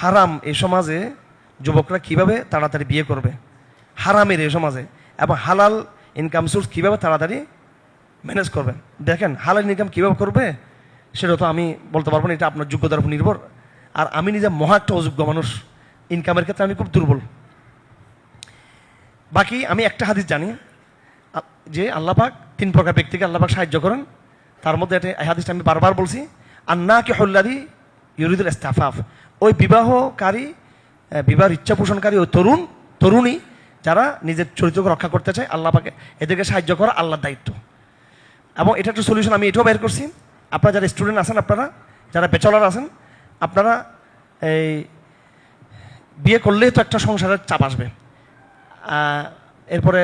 হারাম এই সমাজে যুবকরা কিভাবে তাড়াতাড়ি বিয়ে করবে, হারামের এই সমাজে, এবং হালাল ইনকাম সোর্স কীভাবে তাড়াতাড়ি ম্যানেজ করবেন। দেখেন হালাল ইনকাম কীভাবে করবে সেটা তো আমি বলতে পারবো না, এটা আপনার যোগ্যতার উপর নির্ভর। আর আমি নিজে মহা একটা অযোগ্য মানুষ, ইনকামের ক্ষেত্রে আমি খুব দুর্বল। বাকি আমি একটা হাদিস জানি যে আল্লাহ পাক 3 প্রকার ব্যক্তিকে আল্লাহ পাক সাহায্য করেন, তার মধ্যে এটা এই হাদিসটা আমি বারবার বলছি, আন্না কি হল্লাদি ইউরিদুল ইস্তাফাফ, ওই বিবাহকারী, বিবাহের ইচ্ছা পোষণকারী ওই তরুণী যারা নিজের চরিত্রকে রক্ষা করতে চায়, আল্লাহ পাকে এদেরকে সাহায্য করা আল্লাহর দায়িত্ব। এবং এটা একটা সলিউশন আমি এটাও বের করছি, আপনারা যারা স্টুডেন্ট আছেন, আপনারা যারা ব্যাচেলর আছেন, আপনারা এই বিয়ে করলেই তো একটা সংসারের চাপ আসবে, এরপরে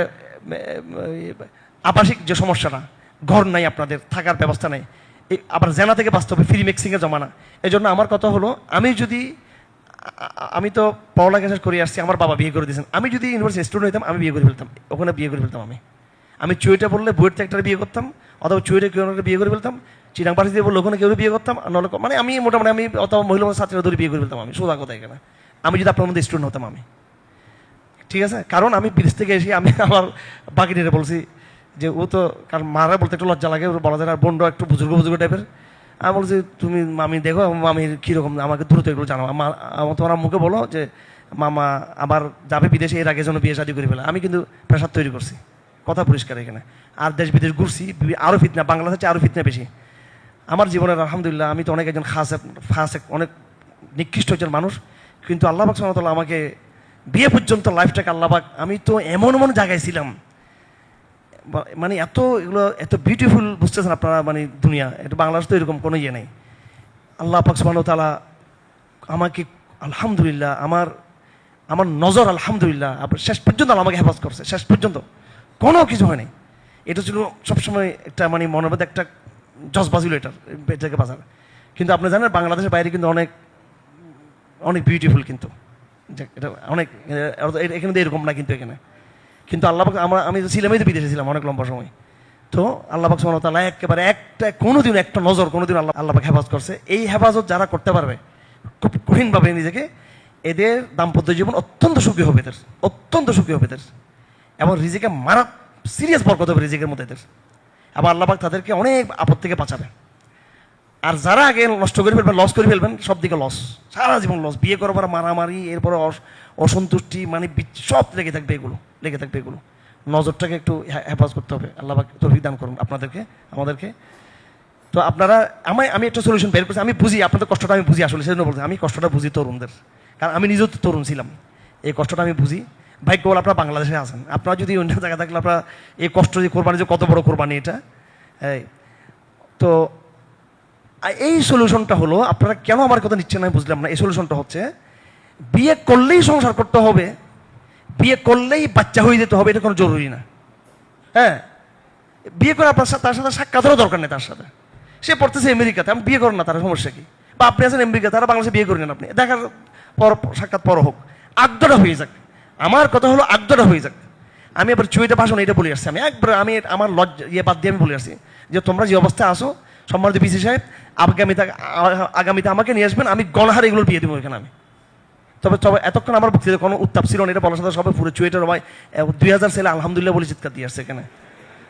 আবাসিক যে সমস্যাটা, ঘর নাই, আপনাদের থাকার ব্যবস্থা নেই, আবার জেনা থেকে বাঁচতে হবে, ফ্রি মিক্সিংয়ের জমানা। এই জন্য আমার কথা হলো, আমি তো পড়ালেখা শেষ করে আসছি, আমার বাবা বিয়ে করে দিয়েছেন, আমি যদি ইউনিভার্সিটি স্টুডেন্ট হইতাম আমি বিয়ে করে ফেলতাম, ওখানে বিয়ে করে ফেলতাম। আমি চুয়েটা বললে বুয়েটে একটা বিয়ে করতাম, অথবা চুয়েটে কেউ বিয়ে করে ফেলতাম, চিরাং পাশে দিয়ে বললে ওখানে কেউ বিয়ে করতাম, নাহলে মানে আমি মোটামুটি আমি অথবা মহিলা ছাত্রীরা ধরে বিয়ে করে ফেলতাম। আমি সোজা কথা এখানে, আমি যদি আপনার মধ্যে স্টুডেন্ট হতাম আমি, ঠিক আছে। কারণ আমি বিদেশ থেকে এসে আমি আমার বাকিটিরে বলছি যে ও তো, কারণ মারা বলতে একটু লজ্জা লাগে, বলা যায়, আর বোনরা একটু বুজুর্গ টাইপের। আমি বলছি তুমি মামি দেখো মামির কীরকম, আমাকে দ্রুত এগুলো জানো, তোমার মুখে বলো যে মামা আবার যাবে বিদেশে, এর আগে যেন বিয়ে শাদী করে ফেলে। আমি কিন্তু প্রেশার তৈরি করছি, কথা পরিষ্কার এখানে। আর দেশ বিদেশ ঘুরছি, আরও ফিতনা, বাংলাদেশে আরও ফিতনা বেশি। আমার জীবনের আলহামদুলিল্লাহ আমি তো অনেক একজন খাস অনেক নিকৃষ্ট একজন মানুষ, কিন্তু আল্লাহ পাক সুবহানাহু ওয়া তাআলা আমাকে বিয়ে পর্যন্ত লাইফটাকে আল্লাহ পাক, আমি তো এমন জায়গায় ছিলাম, মানে এত বিউটিফুল, বুঝতেছেন আপনারা, মানে দুনিয়া, এটা বাংলাদেশ তো এরকম কোনো ইয়ে নেই। আল্লাহ পাক সুবহানাহু ওয়া তাআলা আমাকে আলহামদুলিল্লাহ, আমার নজর আলহামদুলিল্লাহ শেষ পর্যন্ত আমাকে হেফাজত করছে, শেষ পর্যন্ত কোনো কিছু হয়নি। এটা ছিল সবসময় একটা মানে মনের মধ্যে একটা জজবা ছিল এটাকে বাজার। কিন্তু আপনি জানেন বাংলাদেশের বাইরে কিন্তু অনেক বিউটিফুল, কিন্তু এটা অনেক, এখানে তো এরকম না, কিন্তু আল্লাহ পাক, আমি তো ছিলামই তো বিদেশে ছিলাম অনেক লম্বা সময়। তো আল্লাহ পাক সুবহানাহু ওয়া তাআলা একেবারে কোনোদিন একটা নজর কোনোদিন আল্লাহ পাক হেফাজত করছে। এই হেফাজত যারা করতে পারবে খুব কঠিনভাবে নিজেকে, এদের দাম্পত্য জীবন অত্যন্ত সুখী হবে, অত্যন্ত সুখী হবে এদের, এবং রিজিকে মারা সিরিয়াস বরকত হবে রিজিকের মধ্যে এদের, এবং আল্লাহ পাক তাদেরকে অনেক আপদ থেকে বাঁচাবে। আর যারা আগে নষ্ট করে ফেলবেন, লস করে ফেলবেন, সব দিকে লস, সারা জীবন লস, বিয়ে করার পর মারামারি, এরপরে অসন্তুষ্টি, মানে সব লেগে থাকবে এগুলো। নজরটাকে একটু হেফাজত করতে হবে। আল্লাহ পাক তৌফিক দান করুন আপনাদেরকে, আমাদেরকে। তো আপনারা, আমি একটা সলিউশন বের করছি, আমি বুঝি আপনাদের কষ্টটা, আমি বুঝি আসলে, সেজন্য বলছি আমি কষ্টটা বুঝি তরুণদের, কারণ আমি নিজেও তরুণ ছিলাম, এই কষ্টটা আমি বুঝি। ভাগ্য বলে আপনারা বাংলাদেশে আছেন, আপনারা যদি অন্য জায়গায় থাকলে আপনারা এই কষ্ট যে কোরবানি, যে কত বড় কোরবানি এটা। তো এই সলিউশনটা হলো, আপনারা কেন আমার কথা নিচ্ছেন আমি বুঝলাম না। এই সলিউশনটা হচ্ছে, বিয়ে করলেই সংসার করতে হবে, বিয়ে করলেই বাচ্চা হয়ে যেতে হবে, এটা কোনো জরুরি না। হ্যাঁ, বিয়ে করে আপনার তার সাথে সাক্ষাতেরও দরকার নেই। তার সাথে সে পড়তেছে আমেরিকাতে, আমি বিয়ে করেন না, তার সমস্যা কি? বা আপনি আছেন আমেরিকা, তারা বাংলাদেশে বিয়ে করেন, আপনি দেখার পর সাক্ষাৎ পর হোক, আগ্রহটা হয়ে যাক। আমার কথা হলো আগ্রহটা হয়ে যাক। আমি আবার চুইটা ভাষণ এটা বলে আসছি, আমি আমার ইয়ে বাদ দিয়ে আমি বলে আসছি যে তোমরা যে অবস্থায় আসো, সম্মানিত বিসি সাহেব, আগামীতে আমাকে নিয়ে আসবেন, আমি গণহারে এগুলো বিয়ে দেবো এখানে আমি। তবে এতক্ষণ আমার বক্তৃতা কোনো উত্তাপ ছিল না, এটা বলার সাথে সবাই পুরো চুয়েটার ভাই 2000 ছেলে আলহামদুলিল্লাহ বলে চিৎকার দিয়ে আসছে এখানে।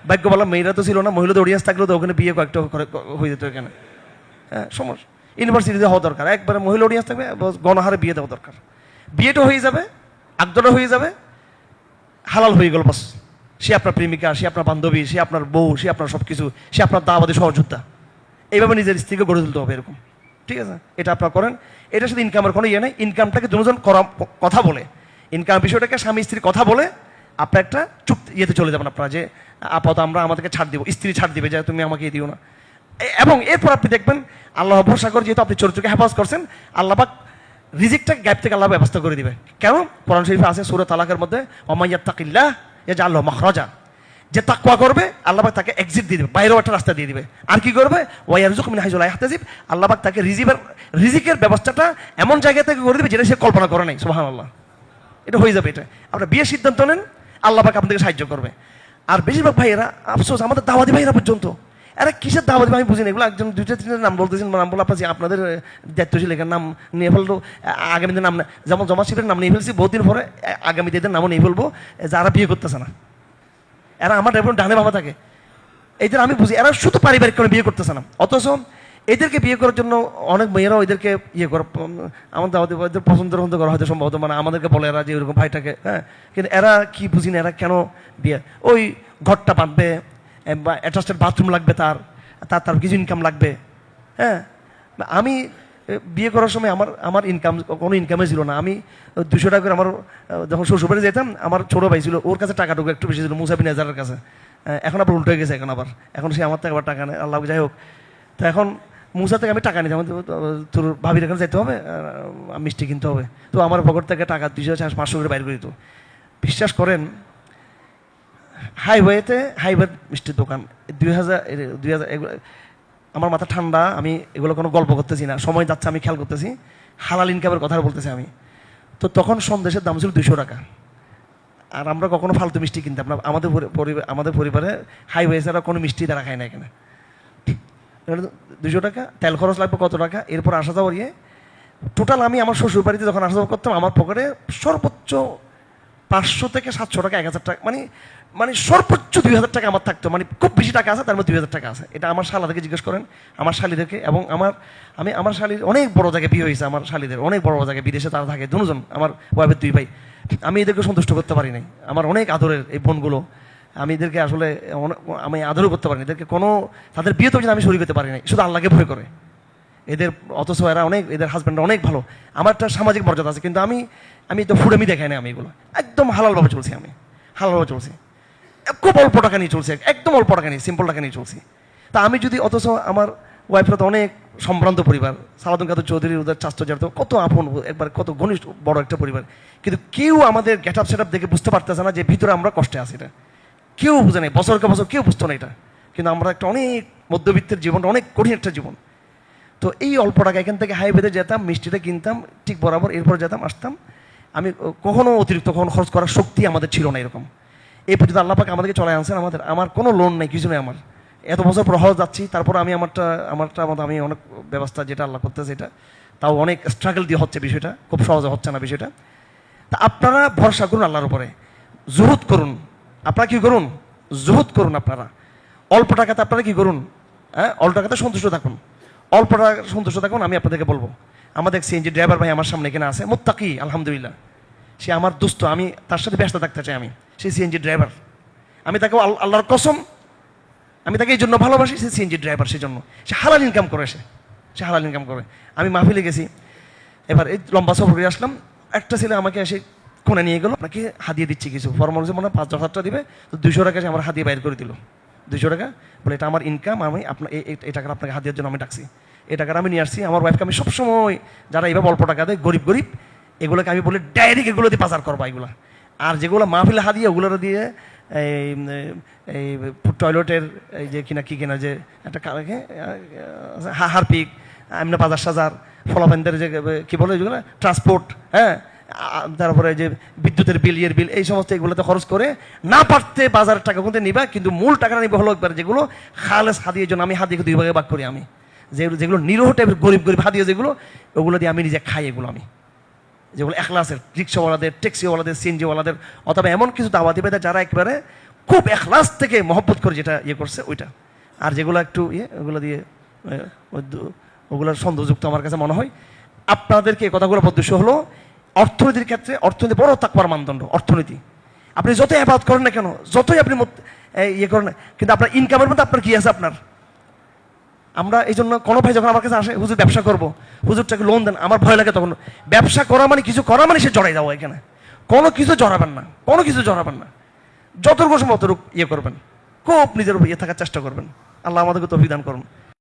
ভাগ্য বলা মেয়েরা তো ছিল না, মহিলাদের অডিয়েন্স থাকলেও তো ওখানে বিয়ে কয়েকটা হয়ে যেত এখানে। হ্যাঁ, সমস্যা ইউনিভার্সিটিতে হওয়া দরকার, একবারে মহিলা অডিয়েন্স থাকবে, গণহারে বিয়ে দেওয়া দরকার। বিয়েটা হয়ে যাবে, আগ্রহটা হয়ে যাবে, হালাল হয়ে গেল বাস। সে আপনার প্রেমিকা, সে আপনার বান্ধবী, সে আপনার বউ, সে আপনার সব কিছু, সে আপনার দাওয়াতি সহযোদ্ধা। এইভাবে নিজের স্ত্রীকে গড়ে তুলতে হবে এরকম, ঠিক আছে? এটা আপনারা করেন। এটার সাথে ইনকামের কোনো ইয়ে নেই, ইনকামটাকে দুজন কথা বলে, ইনকাম বিষয়টাকে স্বামী স্ত্রী কথা বলে আপনার একটা চুক্তি ইয়েতে চলে যাবেন আপনারা, যে আপাতত আমরা আমাদেরকে ছাড় দিব, স্ত্রী ছাড় দিবে যে তুমি আমাকে দিও না। এবং এরপর আপনি দেখবেন আল্লাহ ভরসা করে, যেহেতু আপনি চরিত্রকে হেফাজত করছেন, আল্লাহ পাক রিজিকটা গ্যাপ থেকে আল্লাহ ব্যবস্থা করে দিবে। কেন? কোরআন শরীফে আছে সূরা তালাকের মধ্যে, ওয়ামাইয়াত্তাকিল্লাহ ইয়াজআল লাহু মাখরাজা, যে তাকওয়া করবে আল্লাহ পাক তাকে এক্সিট দিয়ে দিবে, বাইরেও একটা রাস্তা দিয়ে দিবে। আর কি করবে? ওয়াইয়ারযুকহু মিন হাইসু লা ইয়াহতাসিব, আল্লাহ পাক তাকে রিজিকের ব্যবস্থাটা এমন জায়গা থেকে করে দিবে যেটা সে কল্পনা করে নাই। সুবহানাল্লাহ, এটা হয়ে যাবে। এটা আপনারা বিয়ের সিদ্ধান্ত নেন, আল্লাহ পাক আপনাদেরকে সাহায্য করবে। আর বেশিরভাগ ভাইয়েরা, আফসোস আমাদের দাওয়াতি ভাইয়েরা পর্যন্ত আরে কিসের দাওয়াত দিবে আমি বুঝি না। এগুলো একজন দুইটা তিনটা নাম বলতেছেন, নাম বলে আপনার আপনাদের দায়িত্বশীল এখানে নাম নিয়ে ফেলতো, আগামী দিন নাম যেমন জমা শিবিরের নাম নিয়ে ফেলছি বহুদিন পরে, আগামী দিনের নামও নিয়ে ফেলবো যারা বিয়ে করতেছে না। এরা আমার ডানে বাবা থাকে, এদের আমি বুঝি এরা শুধু পারিবারিক কারণে বিয়ে করতেছে না। অথচ এদেরকে বিয়ে করার জন্য অনেক মেয়েরাও এদেরকে ইয়ে করে, আমার দাওয়াতে এদের পছন্দ করা হয়তো সম্ভবত, মানে আমাদেরকে বলে এরা যে ওইরকম ভাইটাকে, হ্যাঁ, কিন্তু এরা কি বুঝি না এরা কেন বিয়ে, ওই ঘরটা বাঁধবে বা অ্যাটাচড বাথরুম লাগবে, তার কিছু ইনকাম লাগবে। হ্যাঁ, আমি বিয়ে করার সময় আমার ইনকাম কোনো ইনকামে ছিল না। আমি 200 টাকা করে, আমার যখন শ্বশুরবাড়ি যেতাম আমার ছোটো ভাই ছিল, ওর কাছে টাকাটুকু একটু বেশি ছিল, মুসাবিন হাজারের কাছে। এখন আবার উল্টো হয়ে গেছে, এখন সে আমার থেকে আবার টাকা নেয়, আল্লাহ যাই হোক। তো এখন মুসা থেকে আমি টাকা নিতাম, তোর ভাবির এখানে যেতে হবে, মিষ্টি কিনতে হবে, তো আমার পকেট থেকে টাকা 200-500 করে বাইর করে দিত। বিশ্বাস করেন, হাইওয়ে মিষ্টির দোকান 2000 আমার মাথা ঠান্ডা, আমি এগুলো কোনো গল্প করতেছি না, সময় যাচ্ছে আমি খেয়াল করতেছি, হালাল ইনকামের কথা বলতেছি আমি। তো তখন সন্দেশের দাম ছিল 200 টাকা, আর আমরা কখনো ফালতু মিষ্টি কিনতাম না। আমাদের পরিবারে হাইওয়ে ছাড়া কোনো মিষ্টি তারা খায় না এখানে। 200 টাকা তেল খরচ লাগবে কত টাকা, এরপর আসা যাওয়ার টোটাল আমি আমার শ্বশুর বাড়িতে যখন আসা যাওয়া করতাম, আমার পকেটে সর্বোচ্চ 500 থেকে 700 টাকা, 1000 টাকা, মানে সর্বোচ্চ 2000 টাকা আমার থাকতো। মানে খুব বেশি টাকা আছে, তার মধ্যে 2000 টাকা আছে। এটা আমার শালাদেরকে জিজ্ঞেস করেন, আমার শালিদেরকে। এবং আমার শালির অনেক বড় জায়গায় বিয়ে হয়েছে, আমার শালিদের অনেক বড় জায়গায় বিদেশে তারা থাকে, দুজন, আমার ওয়াইফের 2 ভাই। আমি এদেরকে সন্তুষ্ট করতে পারি নাই, আমার অনেক আদরের এই বোনগুলো, আমি এদেরকে আসলে আমি আদরও করতে পারিনি এদেরকে, তাদের বিয়ে তো আমি শরীর করতে পারি নাই, শুধু আল্লাহকে ভয় করে এদের। অথচ এরা এদের হাজব্যান্ডরা অনেক ভালো, আমার একটা সামাজিক মর্যাদা আছে, কিন্তু আমি তো ফুডামি দেখাই না, আমি এগুলো একদম হালালভাবে চলছি, আমি হালালভাবে চলছি, খুব অল্প টাকা নিয়ে চলছি, একদম অল্প টাকা নিয়ে, সিম্পল টাকা নিয়ে চলছি। তা আমি যদি, অথচ আমার ওয়াইফরা তো অনেক সম্ভ্রান্ত পরিবার, সালাদুল কাদের চৌধুরী, ওদের চাস্তো যার, তো কত আপন, একবার কত ঘনিষ্ঠ বড় একটা পরিবার, কিন্তু কেউ আমাদের গেট আপ সেট আপ দেখে বুঝতে পারতেছে না যে ভিতরে আমরা কষ্টে আছি। এটা কেউ বুঝে নেই, বছরকে বছর কেউ বুঝতো না এটা, কিন্তু আমরা একটা অনেক মধ্যবিত্তের জীবনটা অনেক কঠিন একটা জীবন। তো এই অল্প টাকা এখান থেকে হাইওয়েতে যেতাম, মিষ্টিটা কিনতাম ঠিক বরাবর, এরপর যেতাম আসতাম। আমি কখনো অতিরিক্ত কখনো খরচ করার শক্তি আমাদের ছিল না এরকম। এই পর্যন্ত আল্লাহ পাক আমাদেরকে চলে আনছেন, আমার কোনো লোন নেই, কিছু নেই আমার। এত বছর পর হজ যাচ্ছি, তারপর আমি আমারটা আমি অনেক ব্যবস্থা যেটা আল্লাহ করতেছে, এটা তাও অনেক স্ট্রাগল দিয়ে হচ্ছে, বিষয়টা খুব সহজে হচ্ছে না বিষয়টা। তা আপনারা ভরসা করুন আল্লাহর উপরে, জুহুদ করুন। আপনারা কি করুন? জুহুদ করুন। আপনারা অল্প টাকাতে আপনারা কি করুন? হ্যাঁ, অল্প টাকাতে সন্তুষ্ট থাকুন, অল্প টাকা সন্তুষ্ট থাকুন। আমি আপনাদেরকে বলবো, আমাদের সিএনজি ড্রাইভার ভাই আমার সামনে এখানে আছে, মুত্তাকি আলহামদুলিল্লাহ, সে আমার দোস্ত, আমি তার সাথে ব্যস্ত থাকতে চাই। আমি সেই সিএনজি ড্রাইভার, আমি তাকে আল্লাহর কসম, আমি তাকে এই জন্য ভালোবাসি, সে সিএনজি ড্রাইভার, সেই জন্য সে হালাল ইনকাম করে, সে হালাল ইনকাম করে। আমি মাহফিলে গেছি, এবার এই লম্বা সফর করে আসলাম, একটা ছেলে আমাকে এসে কোণে নিয়ে গেল, আপনাকে হাদিয়ে দিচ্ছি কিছু, ফরমাল মনে 5,000 টাকা দিবে, তো 200 টাকা সে আমার হাদিয়ে বাইর করে দিল, 200 টাকা, বলে এটা আমার ইনকাম, আমি আপনার এই টাকাটা আপনাকে হাদিয়ার জন্য আমি ডাকছি, এই টাকাটা আমি নিয়ে আসছি। আমার ওয়াইফকে আমি সবসময়, যারা এইভাবে অল্প টাকা দেয়, গরিব এগুলোকে আমি বলে ডাইরেক্ট এগুলো দিয়ে বাজার করবো এগুলো। আর যেগুলো মাহফিলে হাদিয়ে, ওগুলো দিয়ে এই টয়লেটের এই যে কিনা যে একটা হারপিক, এমনি 5,000 ফলাফেনদের যে কি বলে যেগুলো ট্রান্সপোর্ট, হ্যাঁ, তারপরে যে বিদ্যুতের বিল, বিল, এই সমস্ত এগুলোতে খরচ করে না পারতে বাজারের টাকা কোনতে নিবা, কিন্তু মূল টাকাটা নিবে হলো একবার যেগুলো খালেস হাদিয়ের জন্য। আমি হাদিয়ে 2 ভাগে ভাগ করি, আমি যেগুলো নিরহ টাইপের গরিব হাদিয়ে যেগুলো, ওগুলো দিয়ে আমি নিজে খাই, এগুলো আমি যেগুলো এখলাসের, রিক্সাওয়ালাদের, ট্যাক্সিওয়ালাদের, সিএনজিওয়ালাদের, অথবা এমন কিছু দাওয়াতি বেদা যারা একবারে খুব এখলাস থেকে মহব্বত করে যেটা করছে ওইটা। আর যেগুলো একটু ওগুলো দিয়ে ওগুলোর সন্দেহযুক্ত আমার কাছে মনে হয়। আপনাদেরকে এই কথাগুলো উদ্দেশ্য হলো, অর্থনীতির ক্ষেত্রে, অর্থনীতি বড় তাকওয়ার মানদণ্ড। অর্থনীতি আপনি যতই আবাদ করেন না কেন, যতই আপনি করেন না, কিন্তু আপনার ইনকামের মধ্যে আপনার কি আছে আপনার। আমরা এই জন্য কোনো ভাই যখন আমার কাছে আসে, হুজুর ব্যবসা করবো, হুজুরটাকে লোন দেন, আমার ভয় লাগে তখন। ব্যবসা করা মানে, কিছু করা মানে সে জড়াই যাওয়া, এখানে কোনো কিছু জড়াবেন না, কোনো কিছু জড়াবেন না, যতটুকু সময় অতটুকু করবেন, খুব নিজের থাকার চেষ্টা করবেন। আল্লাহ আমাদেরকে তৌফিক দান করুন।